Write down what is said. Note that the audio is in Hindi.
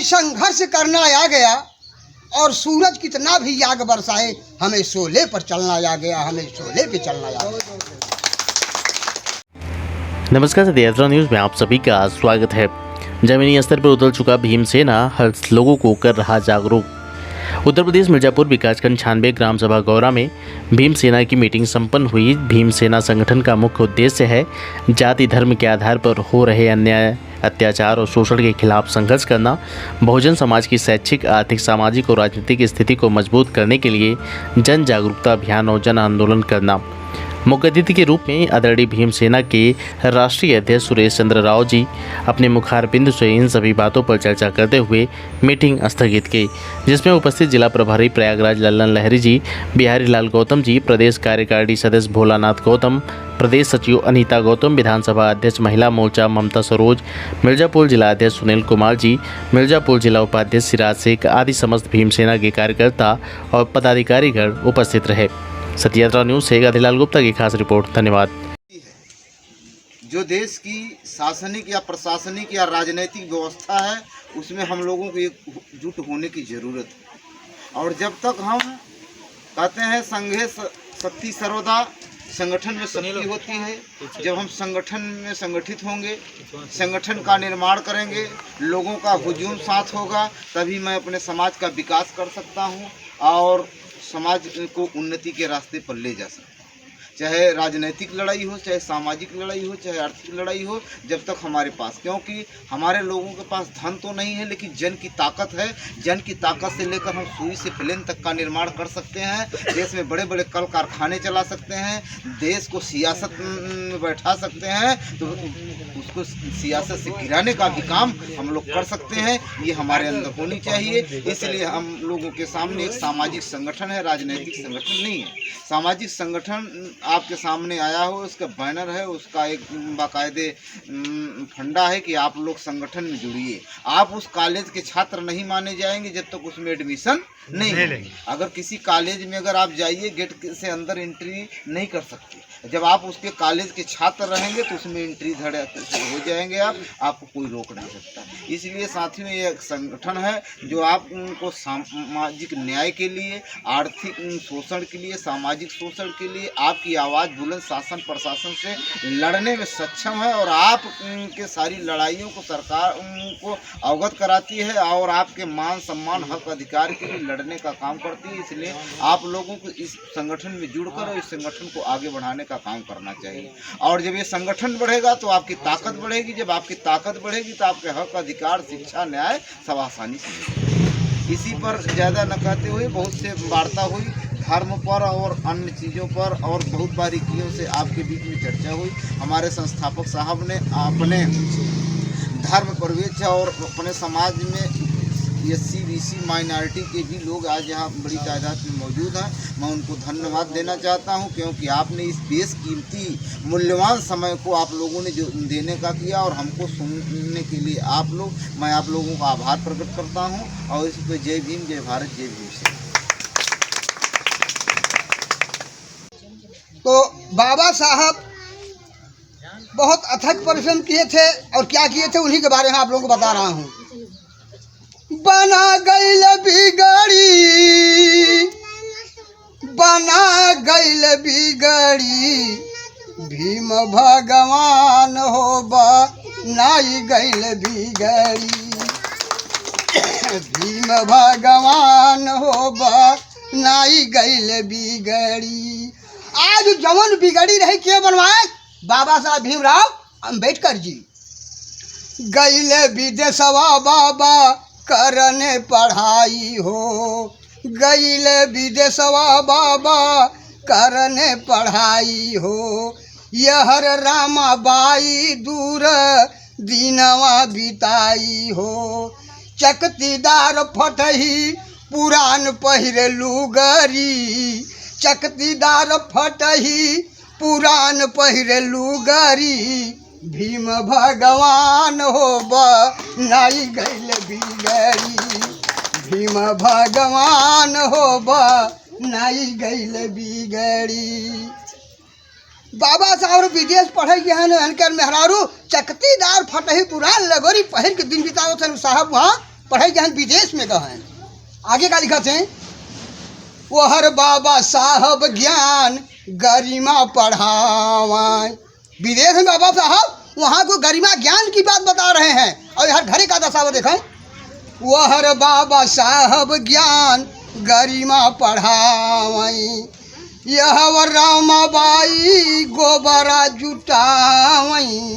संघर्ष करना आ गया और सूरज कितना भी आग बरसाए, हमें शोले पर चलना आ गया, हमें शोले पे चलना आ गया। नमस्कार सत्याग्रह न्यूज़ में आप सभी का स्वागत है। जमीनी स्तर पर उतर चुका भीमसेना हर लोगों को कर रहा जागरूक। उत्तर प्रदेश मिर्जापुर विकासखंड 96 ग्राम सभा गौरा में भीमसेना की मीटिंग संपन्न हुई। भीमसेना संगठन का मुख्य उद्देश्य है जाति धर्म के आधार पर हो रहे अन्याय, अत्याचार और शोषण के खिलाफ संघर्ष करना, बहुजन समाज की शैक्षिक, आर्थिक, सामाजिक और राजनीतिक स्थिति को मजबूत करने के लिए जन जागरूकता अभियान और जन आंदोलन करना। मुख्य अतिथि के रूप में आदरणीय भीमसेना के राष्ट्रीय अध्यक्ष सुरेश चंद्र राव जी अपने मुखारबिंद से इन सभी बातों पर चर्चा करते हुए मीटिंग स्थगित की, जिसमें उपस्थित जिला प्रभारी प्रयागराज लल्लन लहरी जी, बिहारी लाल गौतम जी, प्रदेश कार्यकारिणी सदस्य भोलानाथ गौतम, प्रदेश सचिव अनीता गौतम, विधानसभा अध्यक्ष महिला मोर्चा ममता सरोज, मिर्जापुर जिला अध्यक्ष सुनील कुमार जी, मिर्जापुर जिला उपाध्यक्ष सिराज शेख आदि समस्त भीमसेना के कार्यकर्ता और पदाधिकारीगण उपस्थित रहे। सत्याग्रह न्यूज़ से गाधीलाल गुप्ता की खास रिपोर्ट। धन्यवाद। जो देश की शासनिक या प्रशासनिक या राजनीतिक व्यवस्था है, उसमें हम लोगों को एकजुट होने की ज़रूरत है। और जब तक हम कहते हैं संघे शक्ति सर्वदा, संगठन में शक्ति होती है। जब हम संगठन में संगठित होंगे, संगठन का निर्माण करेंगे, लोगों का हुजूम साथ होगा, तभी मैं अपने समाज का विकास कर सकता हूँ और समाज को उन्नति के रास्ते पर ले जा सकते हैं। चाहे राजनीतिक लड़ाई हो, चाहे सामाजिक लड़ाई हो, चाहे आर्थिक लड़ाई हो, जब तक हमारे पास, क्योंकि हमारे लोगों के पास धन तो नहीं है लेकिन जन की ताकत है। जन की ताकत से लेकर हम सुई से प्लेन तक का निर्माण कर सकते हैं, देश में बड़े बड़े कल कारखाने चला सकते हैं, देश को सियासत में बैठा सकते हैं, तो उसको सियासत से गिराने का भी काम हम लोग कर सकते हैं। ये हमारे अंदर होनी चाहिए। इसलिए हम लोगों के सामने एक सामाजिक संगठन है, राजनीतिक संगठन नहीं है। सामाजिक संगठन आपके सामने आया हो, उसका बैनर है, उसका एक बाकायदे फंडा है कि आप लोग संगठन में जुड़िए। आप उस कॉलेज के छात्र नहीं माने जाएंगे जब तक उसमें एडमिशन नहीं लेंगे। अगर किसी कॉलेज में अगर आप जाइए, गेट से अंदर एंट्री नहीं कर सकते। जब आप उसके कॉलेज के छात्र रहेंगे तो उसमें एंट्री धड़े हो जाएंगे, आपको कोई रोक नहीं सकता। इसलिए साथियों, ये एक संगठन है जो आपको सामाजिक न्याय के लिए, आर्थिक शोषण के लिए, सामाजिक शोषण के लिए आपकी आवाज़ बुलंद शासन प्रशासन से लड़ने में सक्षम है और आपके सारी लड़ाइयों को सरकार को अवगत कराती है और आपके मान सम्मान हक अधिकार के लिए लड़ने का काम करती है। इसलिए आप लोगों को इस संगठन में जुड़कर इस संगठन को आगे बढ़ाने का काम करना चाहिए। और जब ये संगठन बढ़ेगा तो आपकी ताकत बढ़ेगी। जब आपकी ताकत बढ़ेगी तो आपके हक अधिकार, शिक्षा, न्याय सब आसानी से मिलेगा। इसी पर ज़्यादा न कहते हुए बहुत से वार्ता हुई, धर्म पर और अन्य चीज़ों पर और बहुत बारीकियों से आपके बीच में चर्चा हुई। हमारे संस्थापक साहब ने अपने धर्म प्रवेश और अपने समाज में SC BC माइनॉरिटी के भी लोग आज यहाँ बड़ी तादाद में मौजूद हैं। मैं उनको धन्यवाद देना चाहता हूँ, क्योंकि आपने इस बेशकीमती मूल्यवान समय को आप लोगों ने जो देने का किया और हमको सुनने के लिए मैं आप लोगों का आभार प्रकट करता हूँ। और इस पर जय भीम, जय भारत, जय भीम। तो बाबा साहब बहुत अथक परिश्रम किए थे और क्या किए थे उन्हीं के बारे में आप लोगों को बता रहा हूँ। बना गईल बिगड़ी भीम भगवान हो बनाई गईल बिगड़ी, भीम भगवान हो बनाई गईल बिगड़ी। आज जवन बिगड़ी रही के बनवाए? बाबा साहब भीमराव अंबेडकर जी। गईल विदेशवा बाबा करने पढ़ाई हो, गईल विदेशवा बाबा करने पढ़ाई हो। यहर रामाबाई दूर दीनवा बिताई हो। चकतीदार फटही पुरान पहिरे लुगरी, चकतीदार फटही पुरान पहिरे लुगरी। भीम भगवान हो बनाई गईल बिगड़ी, भीम भगवान हो बनाई गईल बिगड़ी। बाबा साहब विदेश पढ़े गए हैं, मेहरारू चकतीदार फटही पुरान लगोरी पहिर के दिन बिताओ थे साहब वहाँ पढ़ाई जहन विदेश में गए। आगे का लिखा थे, वो हर बाबा साहब ज्ञान गरिमा पढ़ावाएं। विदेश में बाबा साहब वहाँ को गरिमा ज्ञान की बात बता रहे हैं। और हर घरे का दशा देखें, वो हर बाबा साहब ज्ञान गरिमा पढ़ावई, यह रामाबाई गोबरा जुटावई।